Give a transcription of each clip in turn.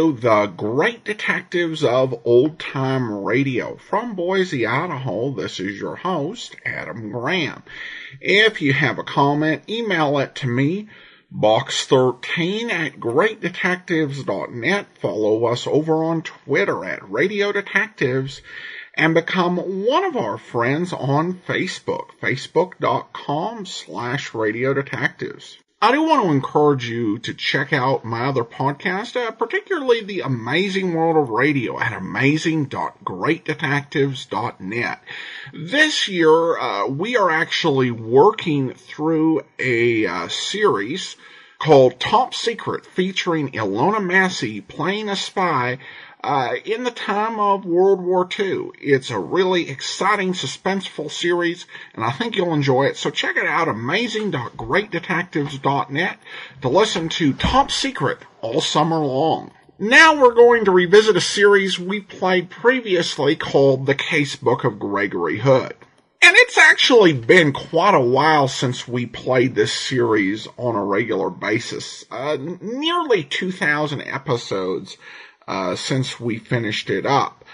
to the Great Detectives of Old Time Radio. From Boise, Idaho, this is your host, Adam Graham. If you have a comment, email it to me, box13@greatdetectives.net. Follow us over on Twitter @Radio Detectives, and become one of our friends on Facebook, facebook.com/Radio Detectives. I do want to encourage you to check out my other podcast, particularly The Amazing World of Radio at amazing.greatdetectives.net. This year, we are actually working through a series called Top Secret, featuring Ilona Massey playing a spy in the time of World War II. It's a really exciting, suspenseful series, and I think you'll enjoy it. So check it out, amazing.greatdetectives.net, to listen to Top Secret all summer long. Now we're going to revisit a series we played previously called The Casebook of Gregory Hood. And it's actually been quite a while since we played this series on a regular basis. Nearly 2,000 episodes since we finished it up.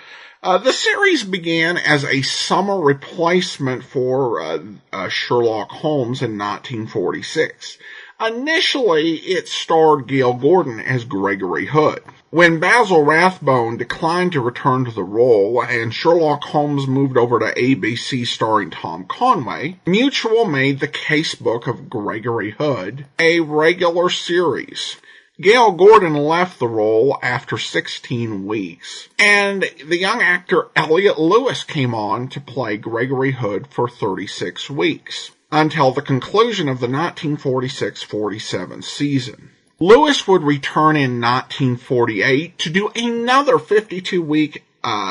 The series began as a summer replacement for Sherlock Holmes in 1946. Initially, it starred Gale Gordon as Gregory Hood. When Basil Rathbone declined to return to the role and Sherlock Holmes moved over to ABC starring Tom Conway, Mutual made The Casebook of Gregory Hood a regular series. Gale Gordon left the role after 16 weeks, and the young actor Elliot Lewis came on to play Gregory Hood for 36 weeks, until the conclusion of the 1946-47 season. Lewis would return in 1948 to do another 52-week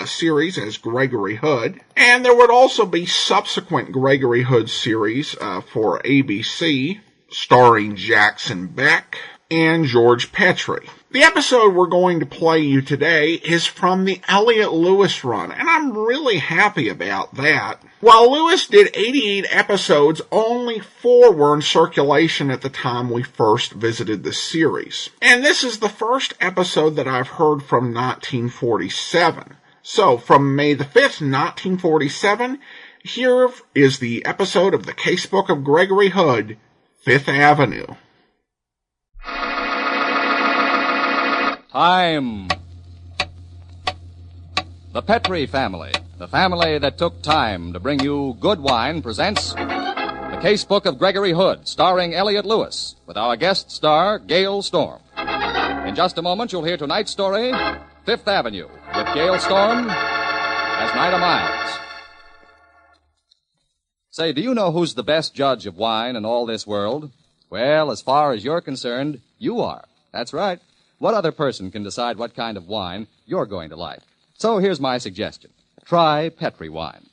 series as Gregory Hood, and there would also be subsequent Gregory Hood series for ABC, starring Jackson Beck and George Petrie. The episode we're going to play you today is from the Elliot Lewis run, and I'm really happy about that. While Lewis did 88 episodes, only 4 were in circulation at the time we first visited the series. And this is the first episode that I've heard from 1947. So, from May the 5th, 1947, here is the episode of The Casebook of Gregory Hood, Fifth Avenue. Time. The Petrie family, the family that took time to bring you good wine, presents The Casebook of Gregory Hood, starring Elliot Lewis, with our guest star, Gale Storm. In just a moment, you'll hear tonight's story, Fifth Avenue, with Gale Storm as Nida Miles. Say, do you know who's the best judge of wine in all this world? Well, as far as you're concerned, you are. That's right. What other person can decide what kind of wine you're going to like? So here's my suggestion. Try Petrie wine.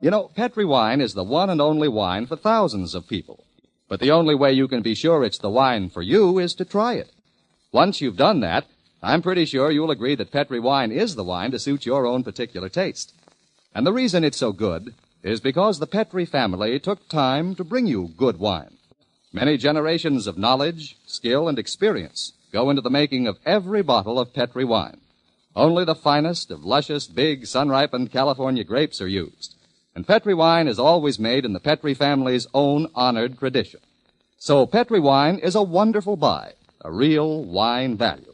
You know, Petrie wine is the one and only wine for thousands of people. But the only way you can be sure it's the wine for you is to try it. Once you've done that, I'm pretty sure you'll agree that Petrie wine is the wine to suit your own particular taste. And the reason it's so good is because the Petrie family took time to bring you good wine. Many generations of knowledge, skill, and experience go into the making of every bottle of Petrie wine. Only the finest of luscious, big, sun-ripened California grapes are used. And Petrie wine is always made in the Petrie family's own honored tradition. So Petrie wine is a wonderful buy, a real wine value.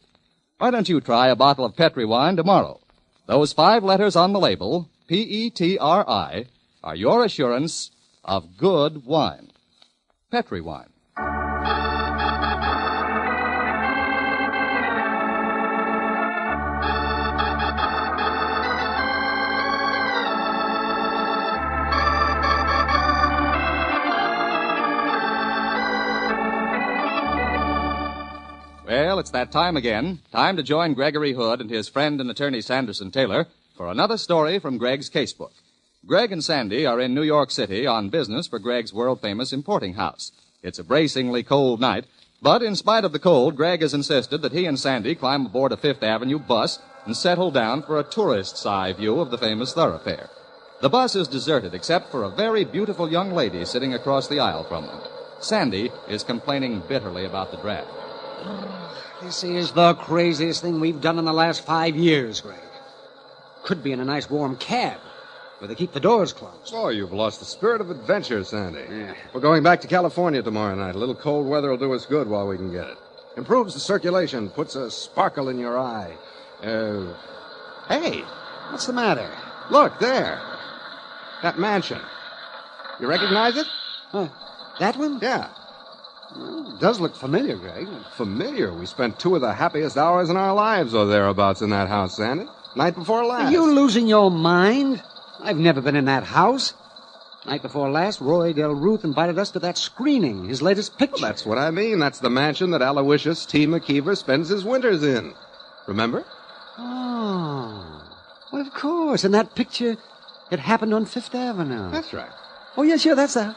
Why don't you try a bottle of Petrie wine tomorrow? Those 5 letters on the label, P-E-T-R-I, are your assurance of good wine. Petrie wine. Well, it's that time again. Time to join Gregory Hood and his friend and attorney Sanderson Taylor for another story from Greg's Casebook. Greg and Sandy are in New York City on business for Greg's world-famous importing house. It's a bracingly cold night, but in spite of the cold, Greg has insisted that he and Sandy climb aboard a Fifth Avenue bus and settle down for a tourist's eye view of the famous thoroughfare. The bus is deserted except for a very beautiful young lady sitting across the aisle from them. Sandy is complaining bitterly about the draft. This is the craziest thing we've done in the last 5 years, Greg. Could be in a nice warm cab, where they keep the doors closed. Oh, you've lost the spirit of adventure, Sandy. Yeah. We're going back to California tomorrow night. A little cold weather will do us good while we can get it. Improves the circulation, puts a sparkle in your eye. Hey, What's the matter? look, there. That mansion. You recognize it? That one? Yeah. Well, it does look familiar, Greg. Familiar. We spent 2 of the happiest hours in our lives or thereabouts in that house, Sandy. Night before last. Are you losing your mind? I've never been in that house. Night before last, Roy Del Ruth invited us to that screening, his latest picture. Well, that's what I mean. That's the mansion that Aloysius T. McKeever spends his winters in. Remember? Oh. Well, of course. And that picture, it happened on Fifth Avenue. That's right. Oh, yeah, sure, that's that.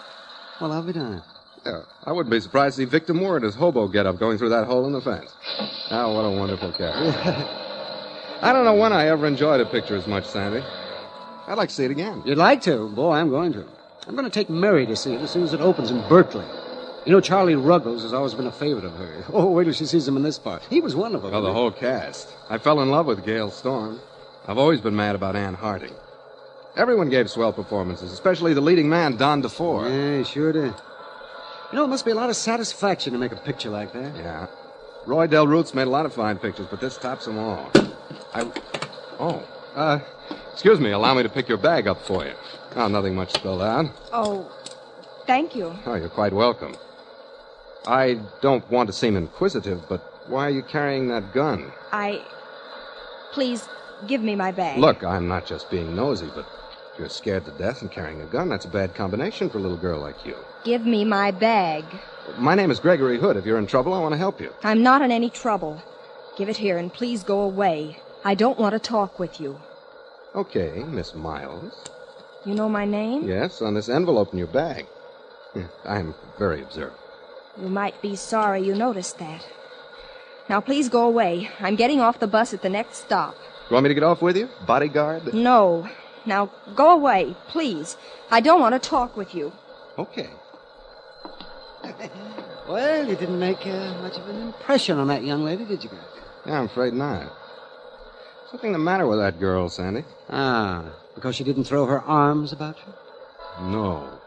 Well, I'll be done. Yeah, I wouldn't be surprised to see Victor Moore in his hobo getup going through that hole in the fence. Oh, what a wonderful character. I don't know when I ever enjoyed a picture as much, Sandy. I'd like to see it again. You'd like to? Boy, I'm going to. I'm going to take Mary to see it as soon as it opens in Berkeley. You know, Charlie Ruggles has always been a favorite of hers. Oh, wait till she sees him in this part. He was one of them. Oh, the whole cast. I fell in love with Gail Storm. I've always been mad about Ann Harding. Everyone gave swell performances, especially the leading man, Don DeFore. Yeah, sure did. You know, it must be a lot of satisfaction to make a picture like that. Yeah. Roy Del Ruth's made a lot of fine pictures, but this tops them all. Excuse me, allow me to pick your bag up for you. Oh, nothing much spilled out. Oh, thank you. Oh, you're quite welcome. I don't want to seem inquisitive, but why are you carrying that gun? Please, give me my bag. Look, I'm not just being nosy, but if you're scared to death and carrying a gun, that's a bad combination for a little girl like you. Give me my bag. My name is Gregory Hood. If you're in trouble, I want to help you. I'm not in any trouble. Give it here and please go away. I don't want to talk with you. Okay, Miss Miles. You know my name? Yes, on this envelope in your bag. I'm very observant. You might be sorry you noticed that. Now please go away. I'm getting off the bus at the next stop. You want me to get off with you? Bodyguard? No. Now go away, please. I don't want to talk with you. Okay. Well, you didn't make much of an impression on that young lady, did you, Greg? Yeah, I'm afraid not. Something the matter with that girl, Sandy. Ah, because she didn't throw her arms about you? No,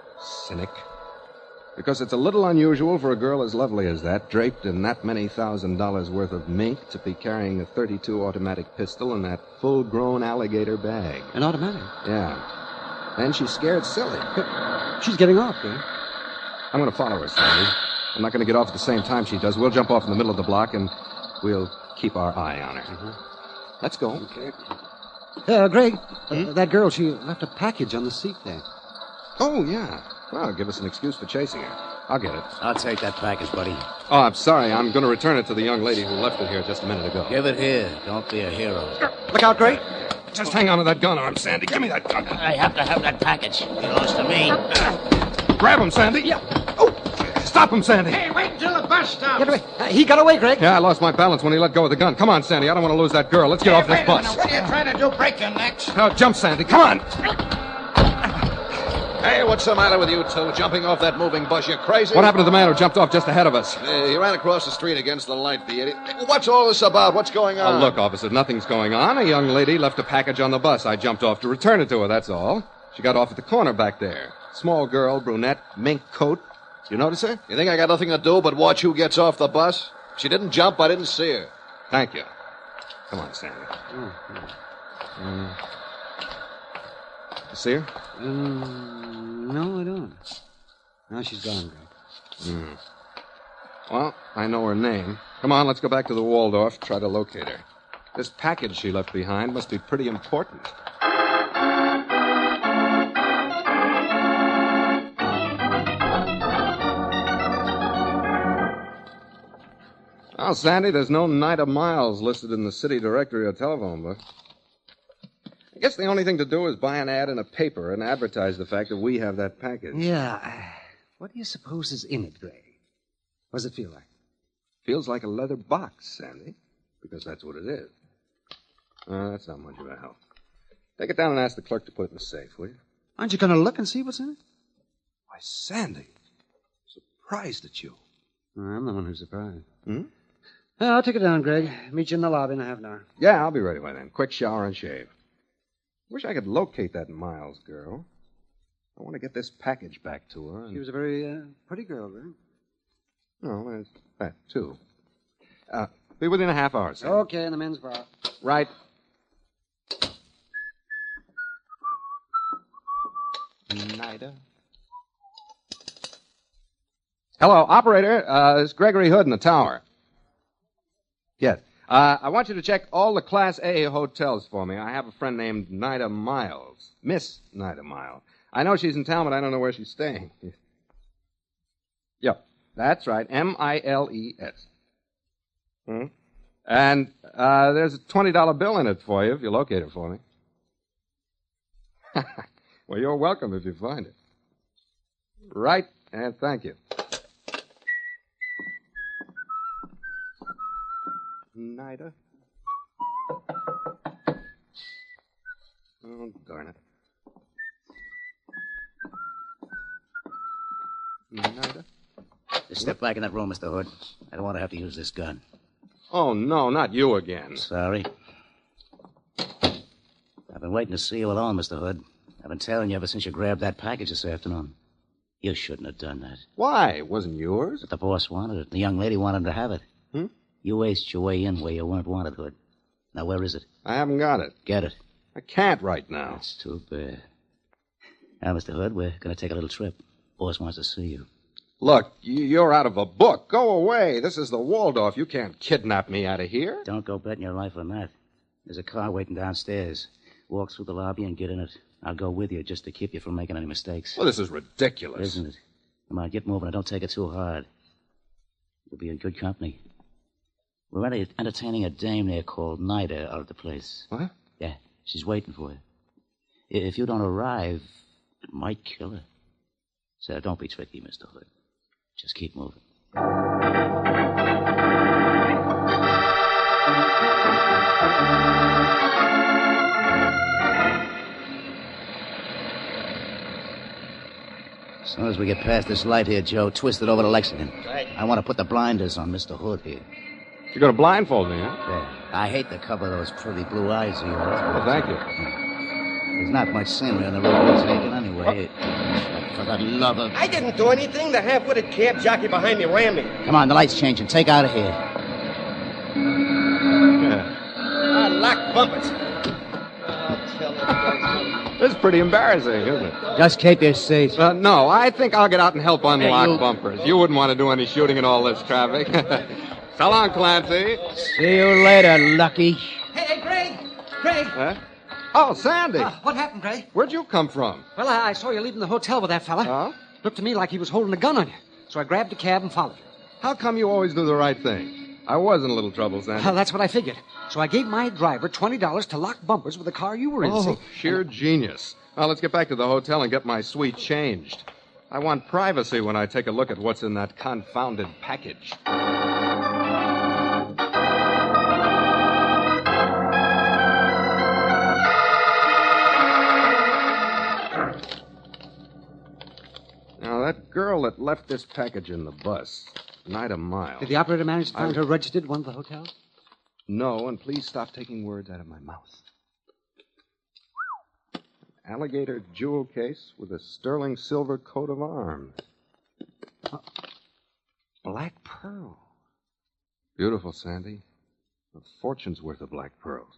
cynic. Because it's a little unusual for a girl as lovely as that, draped in that many $1,000 worth of mink, to be carrying a .32 automatic pistol in that full-grown alligator bag. An automatic? Yeah. And she's scared silly. She's getting off, Greg. I'm going to follow her, Sandy. I'm not going to get off at the same time she does. We'll jump off in the middle of the block, and we'll keep our eye on her. Uh-huh. Let's go. Okay. Greg, that girl, she left a package on the seat there. Oh, yeah. Well, give us an excuse for chasing her. I'll get it. I'll take that package, buddy. Oh, I'm sorry. I'm going to return it to the young lady who left it here just a minute ago. Give it here. Don't be a hero. Look out, Greg. Just hang on to that gun arm, Sandy. Give me that gun. I have to have that package. It belongs to me. Grab him, Sandy. Yeah. Oh, stop him, Sandy. Hey, wait until the bus stops. Get away. He got away, Greg. Yeah, I lost my balance when he let go of the gun. Come on, Sandy. I don't want to lose that girl. Let's get off this bus. What are you trying to do? Break your necks? Jump, Sandy. Come on. Hey, what's the matter with you two? Jumping off that moving bus, you crazy? What happened to the man who jumped off just ahead of us? He ran across the street against the light, the idiot. What's all this about? What's going on? Look, officer, nothing's going on. A young lady left a package on the bus. I jumped off to return it to her, that's all. She got off at the corner back there. Small girl, brunette, mink coat. You notice her? You think I got nothing to do but watch who gets off the bus? She didn't jump. I didn't see her. Thank you. Come on, Sandy. You see her? No, I don't. Now she's gone, Greg. Well, I know her name. Come on, let's go back to the Waldorf, try to locate her. This package she left behind must be pretty important. Well, Sandy, there's no Night of Miles listed in the city directory or telephone book. I guess the only thing to do is buy an ad in a paper and advertise the fact that we have that package. Yeah. What do you suppose is in it, Greg? What does it feel like? Feels like a leather box, Sandy, because that's what it is. That's not much of a help. Take it down and ask the clerk to put it in the safe, will you? Aren't you going to look and see what's in it? Why, Sandy, surprised at you. I'm the one who's surprised. I'll take it down, Greg. Meet you in the lobby in a half an hour. Yeah, I'll be ready by then. Quick shower and shave. Wish I could locate that Miles girl. I want to get this package back to her. She was a very pretty girl, Greg. Oh, there's that, too. Be within a half hour, sir. Okay, in the men's bar. Right. Nida. Hello, operator. It's Gregory Hood in the tower. Yes. I want you to check all the Class A hotels for me. I have a friend named Nida Miles. Miss Nida Miles. I know she's in town, but I don't know where she's staying. Yep, that's right. Miles. And there's a $20 bill in it for you if you locate it for me. Well, you're welcome if you find it. Right, and thank you. Nida. Oh, darn it. Nida. Just step back in that room, Mr. Hood. I don't want to have to use this gun. Oh, no, not you again. Sorry. I've been waiting to see you alone, Mr. Hood. I've been telling you ever since you grabbed that package this afternoon. You shouldn't have done that. Why? It wasn't yours? But the boss wanted it. The young lady wanted to have it. Hmm? You aced your way in where you weren't wanted, Hood. Now, where is it? I haven't got it. Get it. I can't right now. That's too bad. Now, Mr. Hood, we're going to take a little trip. Boss wants to see you. Look, you're out of a book. Go away. This is the Waldorf. You can't kidnap me out of here. Don't go betting your life on that. There's a car waiting downstairs. Walk through the lobby and get in it. I'll go with you just to keep you from making any mistakes. Well, this is ridiculous. Isn't it? Come on, get moving and don't take it too hard. You'll be in good company. We're entertaining a dame there called Nida out at the place. What? Yeah, she's waiting for you. If you don't arrive, it might kill her. So don't be tricky, Mr. Hood. Just keep moving. As soon as we get past this light here, Joe, twist it over to Lexington. Right. I want to put the blinders on Mr. Hood here. You're going to blindfold me, huh? There. I hate the cover of those pretty blue eyes of yours. Well, thank you. There's not much scenery on the road we're taking anyway. For the love of... I didn't do anything. The half-witted cab jockey behind me rammed me. Come on, the light's changing. Take out of here. Yeah. Lock bumpers. This is pretty embarrassing, isn't it? Just keep your seat. No, I think I'll get out and help unlock Hey, you- bumpers. You wouldn't want to do any shooting in all this traffic. So long, Clancy. See you later, Lucky. Hey, Greg! Greg! Huh? Oh, Sandy. What happened, Greg? Where'd you come from? Well, I saw you leaving the hotel with that fella. Huh? Looked to me like he was holding a gun on you. So I grabbed a cab and followed you. How come you always do the right thing? I was in a little trouble, Sandy. Well, that's what I figured. So I gave my driver $20 to lock bumpers with the car you were in. Oh, see? sheer genius. Now, let's get back to the hotel and get my suite changed. I want privacy when I take a look at what's in that confounded package. Now, that girl that left this package in the bus, Nida Miles. Did the operator manage to find her registered at one of the hotels? No, and please stop taking words out of my mouth. Alligator jewel case with a sterling silver coat of arms. Black pearl. Beautiful, Sandy. A fortune's worth of black pearls.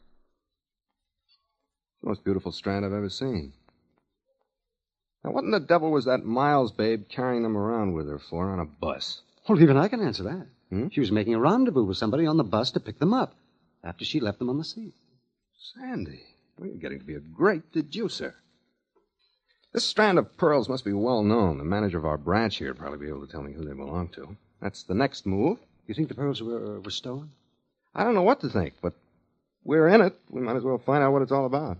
The most beautiful strand I've ever seen. Now, what in the devil was that Miles babe carrying them around with her for on a bus? Well, even I can answer that. Hmm? She was making a rendezvous with somebody on the bus to pick them up after she left them on the seat. Sandy, well, you're getting to be a great deducer. This strand of pearls must be well known. The manager of our branch here would probably be able to tell me who they belong to. That's the next move. You think the pearls were stolen? I don't know what to think, but we're in it. We might as well find out what it's all about.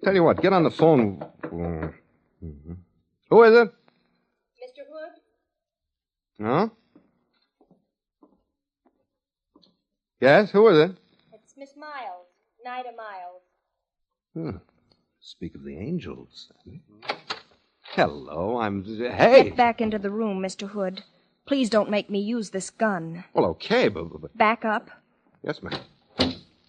Tell you what, get on the phone. Mm-hmm. Who is it? Mr. Hood? No? Yes, who is it? It's Miss Miles, Nida Miles. Speak of the angels. Hello, Hey! Get back into the room, Mr. Hood. Please don't make me use this gun. Well, okay, but... Back up. Yes, ma'am.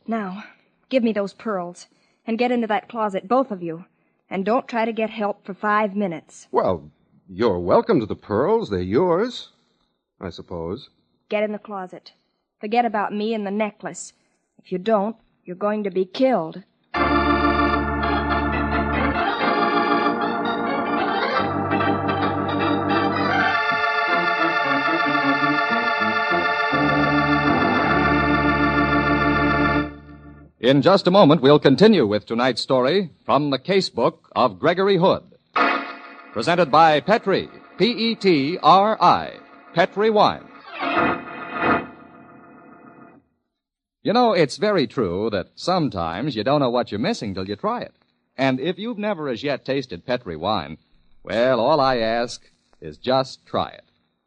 Now, give me those pearls. And get into that closet, both of you. And don't try to get help for 5 minutes. Well, you're welcome to the pearls. They're yours, I suppose. Get in the closet. Forget about me and the necklace. If you don't, you're going to be killed. In just a moment, we'll continue with tonight's story from the Casebook of Gregory Hood. Presented by Petri, P-E-T-R-I, Petri Wine. You know, it's very true that sometimes you don't know what you're missing till you try it. And if you've never as yet tasted Petri wine, well, all I ask is just try it.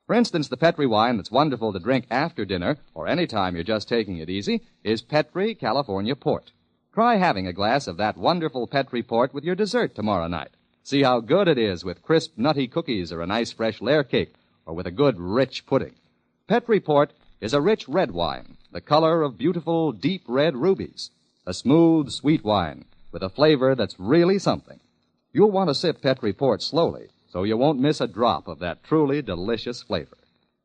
For instance, the Petri wine that's wonderful to drink after dinner or any time you're just taking it easy is Petri California Port. Try having a glass of that wonderful Petri Port with your dessert tomorrow night. See how good it is with crisp, nutty cookies or a nice fresh layer cake or with a good, rich pudding. Petri Port is a rich red wine, the color of beautiful, deep red rubies. A smooth, sweet wine with a flavor that's really something. You'll want to sip Petri Port slowly, so you won't miss a drop of that truly delicious flavor.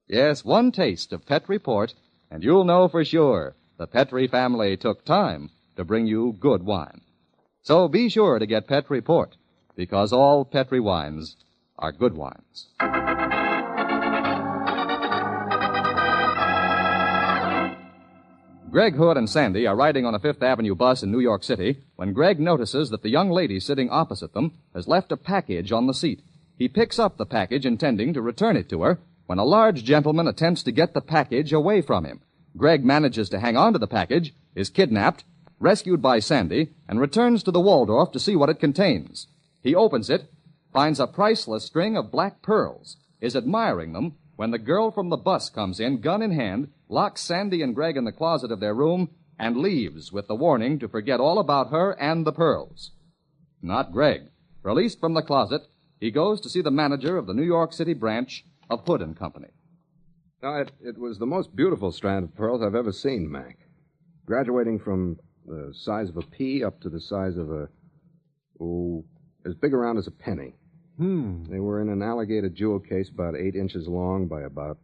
Yes, one taste of Petri Port, and you'll know for sure the Petri family took time to bring you good wine. So be sure to get Petri Port, because all Petri wines are good wines. Greg Hood and Sandy are riding on a Fifth Avenue bus in New York City when Greg notices that the young lady sitting opposite them has left a package on the seat. He picks up the package intending to return it to her when a large gentleman attempts to get the package away from him. Greg manages to hang on to the package, is kidnapped, rescued by Sandy, and returns to the Waldorf to see what it contains. He opens it, finds a priceless string of black pearls, is admiring them when the girl from the bus comes in, gun in hand, locks Sandy and Greg in the closet of their room, and leaves with the warning to forget all about her and the pearls. Not Greg. Released from the closet, he goes to see the manager of the New York City branch of Hood and Company. Now, it was the most beautiful strand of pearls I've ever seen, Mac. Graduating from the size of a pea up to the size of as big around as a penny. They were in an alligator jewel case about 8 inches long by about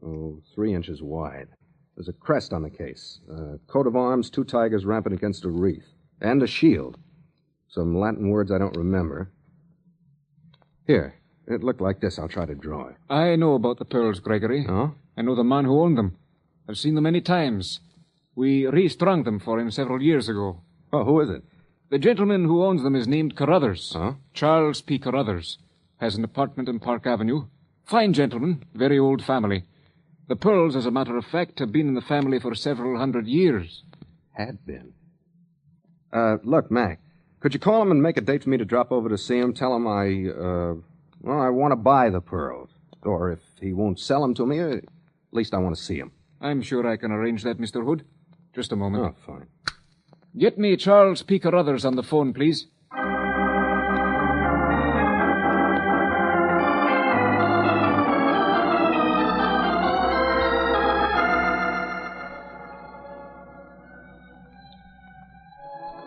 3 inches wide. There's a crest on the case, a coat of arms, 2 tigers rampant against a wreath, and a shield. Some Latin words I don't remember. Here, it looked like this. I'll try to draw it. I know about the pearls, Gregory. Oh? I know the man who owned them. I've seen them many times. We restrung them for him several years ago. Oh, who is it? The gentleman who owns them is named Carruthers. Huh? Charles P. Carruthers. Has an apartment in Park Avenue. Fine gentleman, very old family. The pearls, as a matter of fact, have been in the family for several hundred years. Had been. Look, Mac, could you call him and make a date for me to drop over to see him? Tell him I want to buy the pearls. Or if he won't sell them to me, at least I want to see him. I'm sure I can arrange that, Mr. Hood. Just a moment. Oh, fine. Get me Charles P. Carruthers on the phone, please.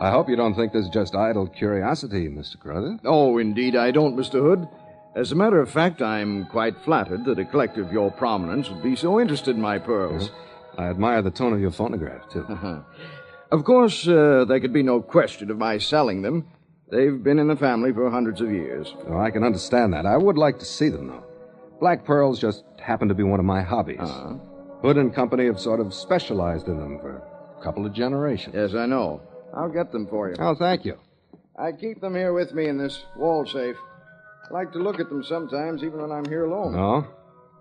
I hope you don't think this is just idle curiosity, Mr. Carruthers. Oh, indeed I don't, Mr. Hood. As a matter of fact, I'm quite flattered that a collector of your prominence would be so interested in my pearls. I admire the tone of your phonograph, too. Of course, there could be no question of my selling them. They've been in the family for hundreds of years. Oh, I can understand that. I would like to see them, though. Black pearls just happen to be one of my hobbies. Hood and Company have sort of specialized in them for a couple of generations. Yes, I know. I'll get them for you. Oh, thank you. I keep them here with me in this wall safe. I like to look at them sometimes, even when I'm here alone. Oh?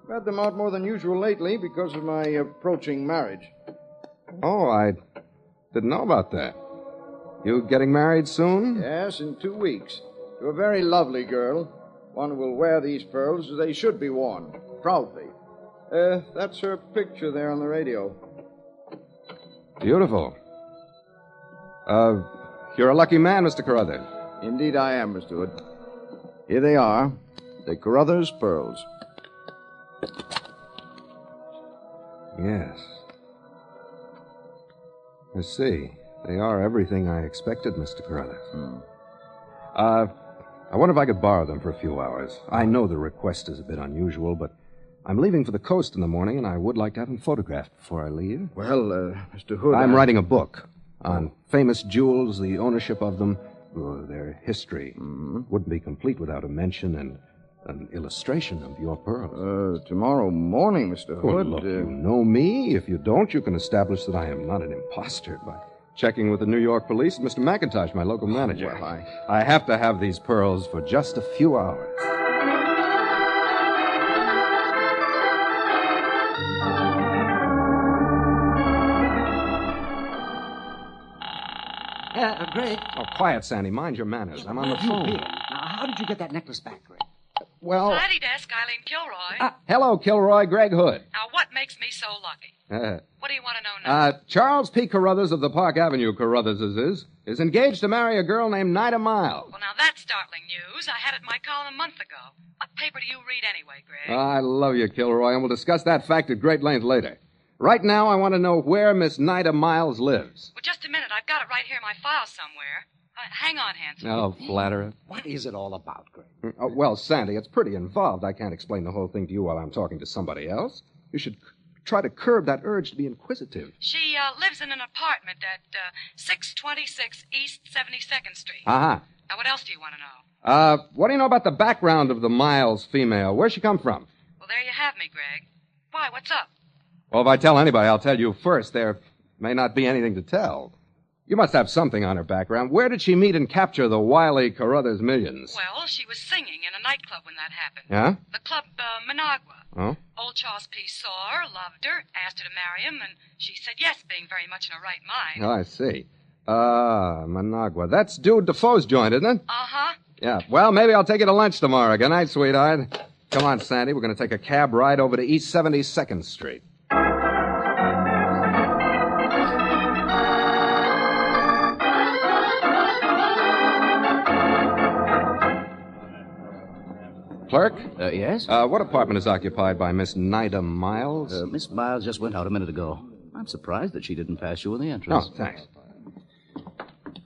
I've had them out more than usual lately because of my approaching marriage. Oh, I didn't know about that. You getting married soon? Yes, in 2 weeks. To a very lovely girl. One who will wear these pearls as they should be worn. Proudly. That's her picture there on the radio. Beautiful. You're a lucky man, Mr. Carruthers. Indeed I am, Mr. Hood. Here they are. The Carruthers pearls. Yes. I see. They are everything I expected, Mr. Carruthers. I wonder if I could borrow them for a few hours. I know the request is a bit unusual, but I'm leaving for the coast in the morning, and I would like to have them photographed before I leave. Well, Mr. Hood... I'm writing a book on famous jewels, the ownership of them, their history. Wouldn't be complete without a mention and an illustration of your pearls. Tomorrow morning, Mr. Hood. Well, look, you know me. If you don't, you can establish that I am not an imposter by checking with the New York police and Mr. McIntosh, my local manager. Well, I have to have these pearls for just a few hours. Greg. Oh, quiet, Sandy. Mind your manners. I'm on the phone. Here. Now, how did you get that necklace back, Greg? Well... Society desk, Eileen Kilroy. Hello, Kilroy. Greg Hood. Now, what makes me so lucky? What do you want to know now? Charles P. Carruthers of the Park Avenue Carruthers is engaged to marry a girl named Nida Miles. Well, now, that's startling news. I had it in my column a month ago. What paper do you read anyway, Greg? I love you, Kilroy, and we'll discuss that fact at great length later. Right now, I want to know where Miss Nida Miles lives. Well, just a minute. I've got it right here in my file somewhere. Hang on, Hanson. Oh, flatterer. What is it all about, Greg? Well, Sandy, it's pretty involved. I can't explain the whole thing to you while I'm talking to somebody else. You should try to curb that urge to be inquisitive. She lives in an apartment at 626 East 72nd Street. Uh-huh. Now, what else do you want to know? What do you know about the background of the Miles female? Where'd she come from? Well, there you have me, Greg. Why, what's up? Well, if I tell anybody, I'll tell you first. There may not be anything to tell. You must have something on her background. Where did she meet and capture the wily Carruthers millions? Well, she was singing in a nightclub when that happened. Yeah? The club Managua. Oh? Old Charles P. saw her, loved her, asked her to marry him, and she said yes, being very much in her right mind. Oh, I see. Managua. That's Dude Defoe's joint, isn't it? Uh-huh. Yeah. Well, maybe I'll take you to lunch tomorrow. Good night, sweetheart. Come on, Sandy. We're going to take a cab ride over to East 72nd Street. Clerk? Yes? What apartment is occupied by Miss Nida Miles? Miss Miles just went out a minute ago. I'm surprised that she didn't pass you in the entrance. Oh, thanks.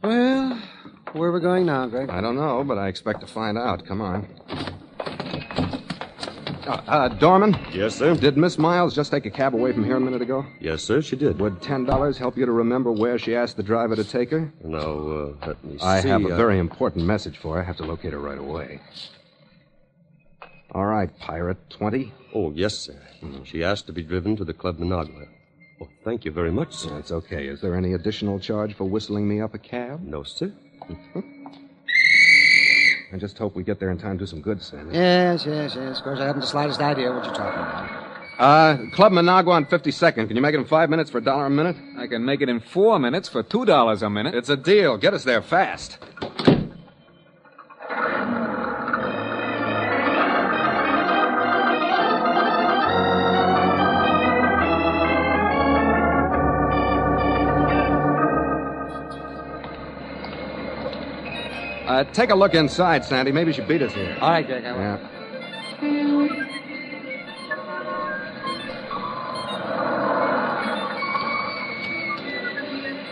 Well, where are we going now, Greg? I don't know, but I expect to find out. Come on. Dorman? Yes, sir? Did Miss Miles just take a cab away from here a minute ago? Yes, sir, she did. Would $10 help you to remember where she asked the driver to take her? Now, let me see. I have a very important message for her. I have to locate her right away. All right, Pirate 20. Oh, yes, sir. She asked to be driven to the Club Managua. Oh, thank you very much, sir. That's okay. Is there any additional charge for whistling me up a cab? No, sir. I just hope we get there in time to do some good, Sandy. Yes. Of course, I haven't the slightest idea what you're talking about. Club Managua on 52nd. Can you make it in 5 minutes for $1 a minute? I can make it in 4 minutes for $2 a minute. It's a deal. Get us there fast. Take a look inside, Sandy. Maybe she beat us here. All right, Greg, I will. Yeah.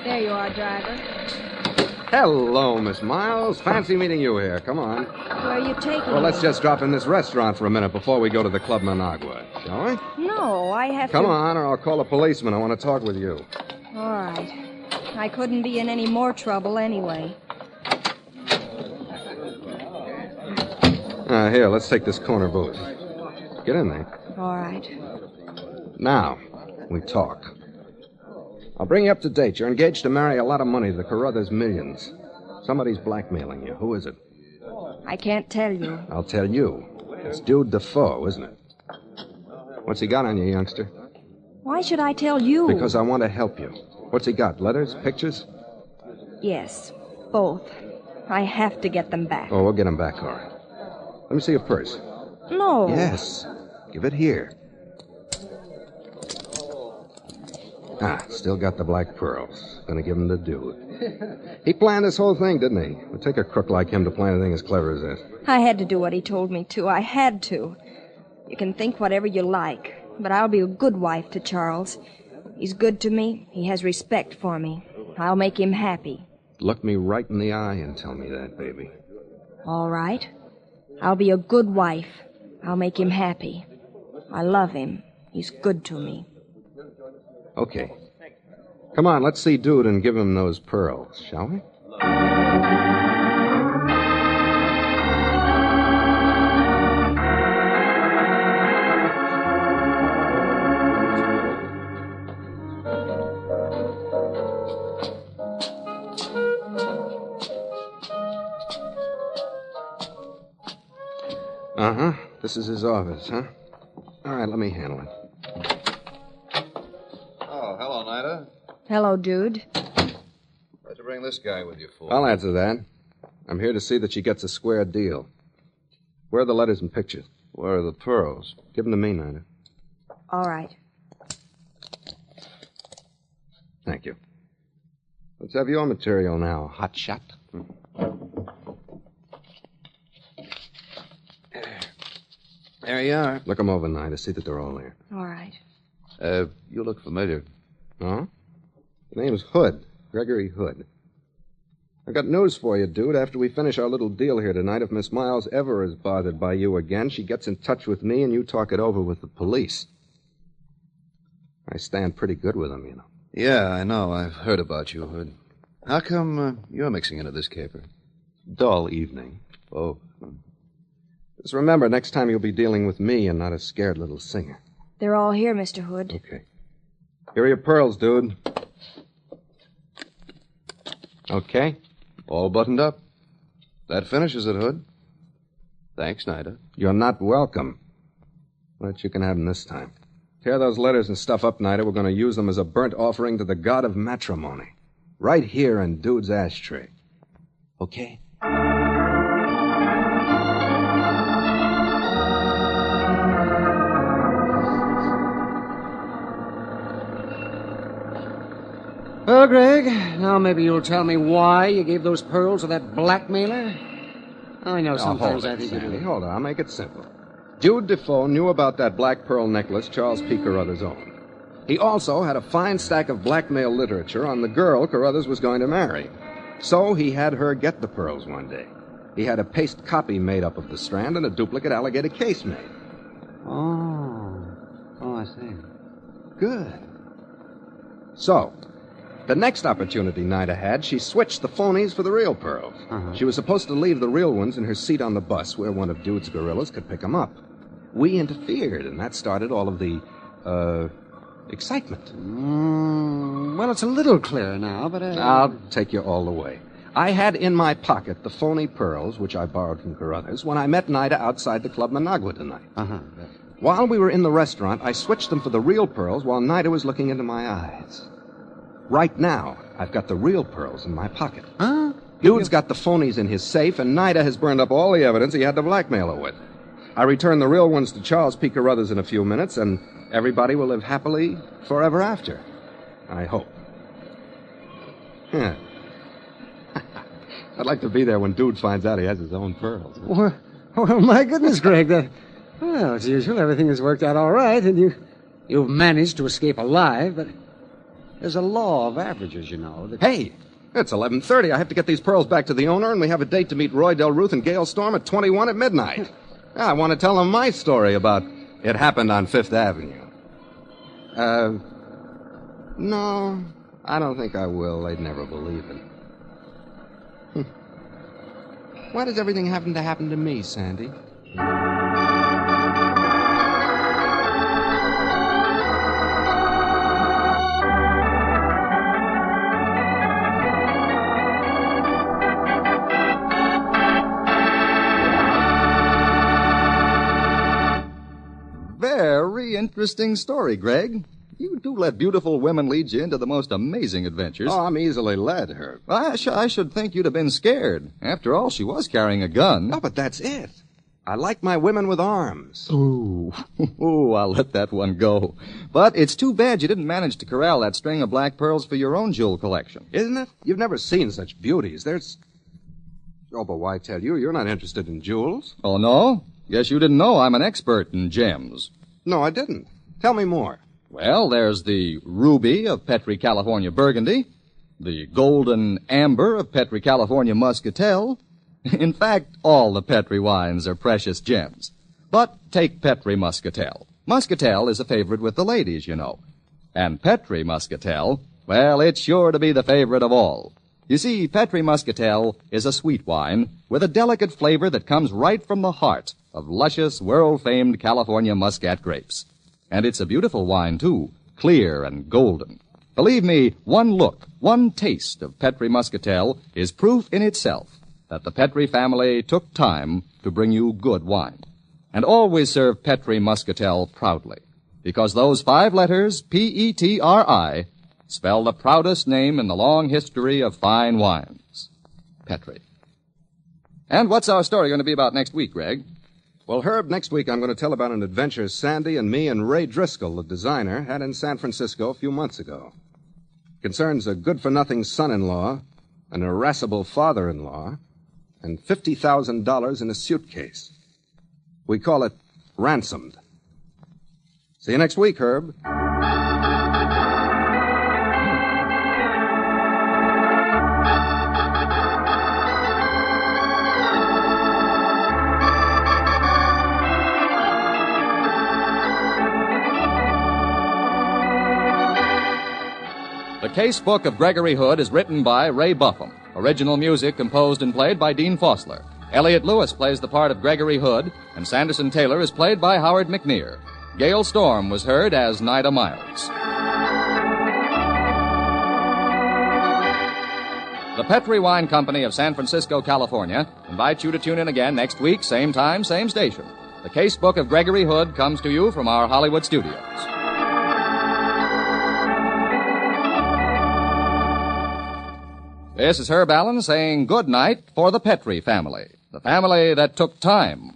There you are, driver. Hello, Miss Miles. Fancy meeting you here. Come on. Where are you taking Well, me? let's just drop in this restaurant for a minute before we go to the Club Managua, shall we? No, I have Come to... on, or I'll call a policeman. I want to talk with you. All right. I couldn't be in any more trouble anyway. Here, let's take this corner booth. Get in there. All right. Now, we talk. I'll bring you up to date. You're engaged to marry a lot of money to the Carruthers millions. Somebody's blackmailing you. Who is it? I can't tell you. I'll tell you. It's Dude Defoe, isn't it? What's he got on you, youngster? Why should I tell you? Because I want to help you. What's he got? Letters? Pictures? Yes, both. I have to get them back. Oh, we'll get them back, all right. Let me see your purse. No. Yes. Give it here. Still got the black pearls. Gonna give them to Dude. He planned this whole thing, didn't he? It would take a crook like him to plan anything as clever as this. I had to do what he told me to. I had to. You can think whatever you like. but I'll be a good wife to Charles. He's good to me. He has respect for me. I'll make him happy. Look me right in the eye and tell me that, baby. All right. I'll be a good wife. I'll make him happy. I love him. He's good to me. Okay. Come on, let's see Dude and give him those pearls, shall we? Uh-huh. This is his office, huh? All right, let me handle it. Oh, hello, Nida. Hello, Dude. What'd you bring this guy with you for? I'll answer that. I'm here to see that she gets a square deal. Where are the letters and pictures? Where are the pearls? Give them to me, Nida. All right. Thank you. Let's have your material now, hot shot. There you are. Look them over, Nida. See that they're all there. All right. You look familiar. Huh? The name's Hood. Gregory Hood. I got news for you, Dude. After we finish our little deal here tonight, if Miss Miles ever is bothered by you again, she gets in touch with me and you talk it over with the police. I stand pretty good with them, you know. Yeah, I know. I've heard about you, Hood. How come you're mixing into this caper? Dull evening. Oh. Just remember, next time you'll be dealing with me and not a scared little singer. They're all here, Mr. Hood. Okay. Here are your pearls, Dude. Okay? All buttoned up. That finishes it, Hood. Thanks, Nida. You're not welcome. But you can have them this time. Tear those letters and stuff up, Nida. We're going to use them as a burnt offering to the god of matrimony. Right here in Dude's ashtray. Okay? Well, Greg, now maybe you'll tell me why you gave those pearls to that blackmailer? I know sometimes I think Sandy, hold on. I'll make it simple. Jude Defoe knew about that black pearl necklace Charles P. Carruthers owned. He also had a fine stack of blackmail literature on the girl Carruthers was going to marry. So he had her get the pearls one day. He had a paste copy made up of the strand and a duplicate alligator case made. Oh, I see. Good. So, the next opportunity Nida had, she switched the phonies for the real pearls. Uh-huh. She was supposed to leave the real ones in her seat on the bus where one of Dude's gorillas could pick them up. We interfered, and that started all of the, excitement. Well, it's a little clearer now, but... I'll take you all the way. I had in my pocket the phony pearls, which I borrowed from Carruthers, when I met Nida outside the Club Managua tonight. Uh-huh. While we were in the restaurant, I switched them for the real pearls while Nida was looking into my eyes. Right now, I've got the real pearls in my pocket. Huh? Dude's got the phonies in his safe, and Nida has burned up all the evidence he had to blackmail her with. I return the real ones to Charles P. Carruthers in a few minutes, and everybody will live happily forever after. I hope. Yeah. I'd like to be there when Dude finds out he has his own pearls. Well, my goodness, Greg, well, as usual, everything has worked out all right, and you've managed to escape alive, but there's a law of averages, you know. Hey, it's 11:30. I have to get these pearls back to the owner, and we have a date to meet Roy Del Ruth and Gail Storm at 21 at midnight. I want to tell them my story about it happened on Fifth Avenue. No, I don't think I will. They'd never believe it. Why does everything happen to me, Sandy? Very interesting story, Greg. You do let beautiful women lead you into the most amazing adventures. Oh, I'm easily led, Herb. I should think you'd have been scared. After all, she was carrying a gun. No, but that's it. I like my women with arms. Ooh, I'll let that one go. But it's too bad you didn't manage to corral that string of black pearls for your own jewel collection. Isn't it? You've never seen such beauties. There's... Oh, but why tell you? You're not interested in jewels. Oh, no? Guess you didn't know I'm an expert in gems. No, I didn't. Tell me more. Well, there's the Ruby of Petri, California Burgundy, the Golden Amber of Petri, California Muscatel. In fact, all the Petri wines are precious gems. But take Petri Muscatel. Muscatel is a favorite with the ladies, you know. And Petri Muscatel, well, it's sure to be the favorite of all. You see, Petri Muscatel is a sweet wine with a delicate flavor that comes right from the heart of luscious, world-famed California Muscat grapes. And it's a beautiful wine, too, clear and golden. Believe me, one look, one taste of Petri Muscatel is proof in itself that the Petri family took time to bring you good wine. And always serve Petri Muscatel proudly, because those 5 letters, P-E-T-R-I, spell the proudest name in the long history of fine wines. Petri. And what's our story going to be about next week, Greg? Well, Herb, next week I'm going to tell about an adventure Sandy and me and Ray Driscoll, the designer, had in San Francisco a few months ago. It concerns a good-for-nothing son-in-law, an irascible father-in-law, and $50,000 in a suitcase. We call it Ransomed. See you next week, Herb. The Casebook of Gregory Hood is written by Ray Buffum. Original music composed and played by Dean Fossler. Elliot Lewis plays the part of Gregory Hood, and Sanderson Taylor is played by Howard McNear. Gail Storm was heard as Nida Miles. The Petri Wine Company of San Francisco, California, invites you to tune in again next week, same time, same station. The Casebook of Gregory Hood comes to you from our Hollywood studios. This is Herb Allen saying good night for the Petri family, the family that took time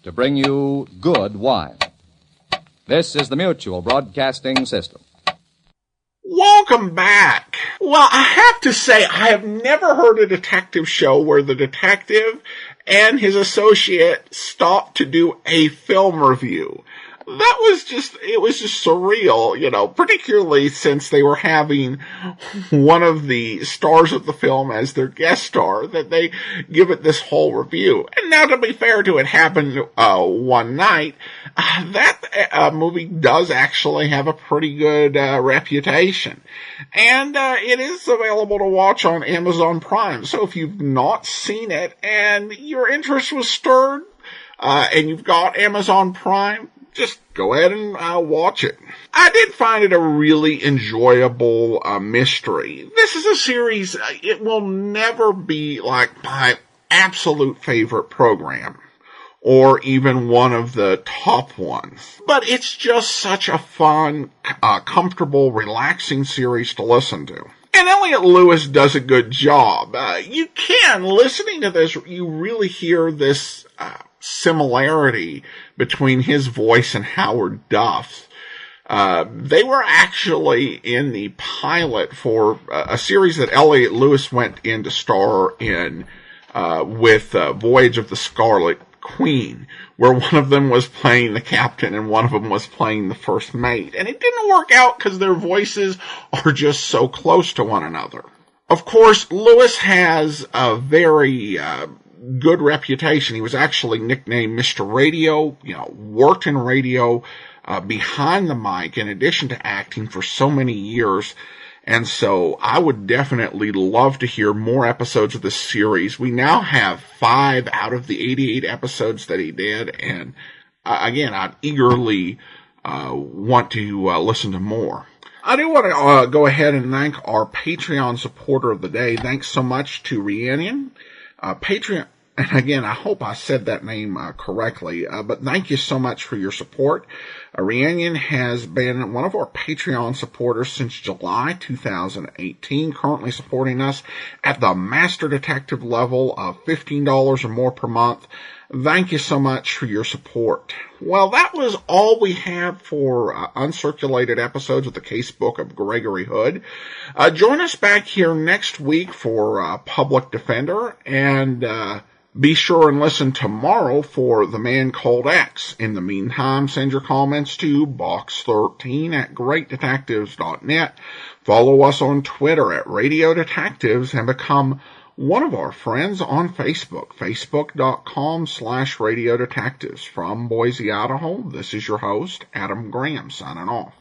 to bring you good wine. This is the Mutual Broadcasting System. Welcome back. Well, I have to say, I have never heard a detective show where the detective and his associate stopped to do a film review. It was just surreal, you know, particularly since they were having one of the stars of the film as their guest star, that they give it this whole review. And now, to be fair to it, happened one night. That movie does actually have a pretty good reputation. And it is available to watch on Amazon Prime. So if you've not seen it and your interest was stirred, and you've got Amazon Prime, just go ahead and watch it. I did find it a really enjoyable mystery. This is a series, it will never be like my absolute favorite program, or even one of the top ones. But it's just such a fun, comfortable, relaxing series to listen to. And Elliot Lewis does a good job. Listening to this, you really hear this similarity between his voice and Howard Duff's. They were actually in the pilot for a series that Elliot Lewis went in to star in with Voyage of the Scarlet Queen, where one of them was playing the captain and one of them was playing the first mate. And it didn't work out because their voices are just so close to one another. Of course, Lewis has a very good reputation. He was actually nicknamed Mr. Radio, worked in radio behind the mic in addition to acting for so many years. And so I would definitely love to hear more episodes of this series. We now have 5 out of the 88 episodes that he did. And again, I'd eagerly want to listen to more. I do want to go ahead and thank our Patreon supporter of the day. Thanks so much to Rhiannon. Patreon, and again, I hope I said that name correctly, but thank you so much for your support. Rhiannon has been one of our Patreon supporters since July 2018, currently supporting us at the Master Detective level of $15 or more per month. Thank you so much for your support. Well, that was all we have for uncirculated episodes of the Casebook of Gregory Hood. Join us back here next week for Public Defender, and be sure and listen tomorrow for The Man Called X. In the meantime, send your comments to box13@greatdetectives.net. Follow us on Twitter at Radio Detectives, and become one of our friends on Facebook, facebook.com/Radio Detectives. From Boise, Idaho, this is your host, Adam Graham, signing off.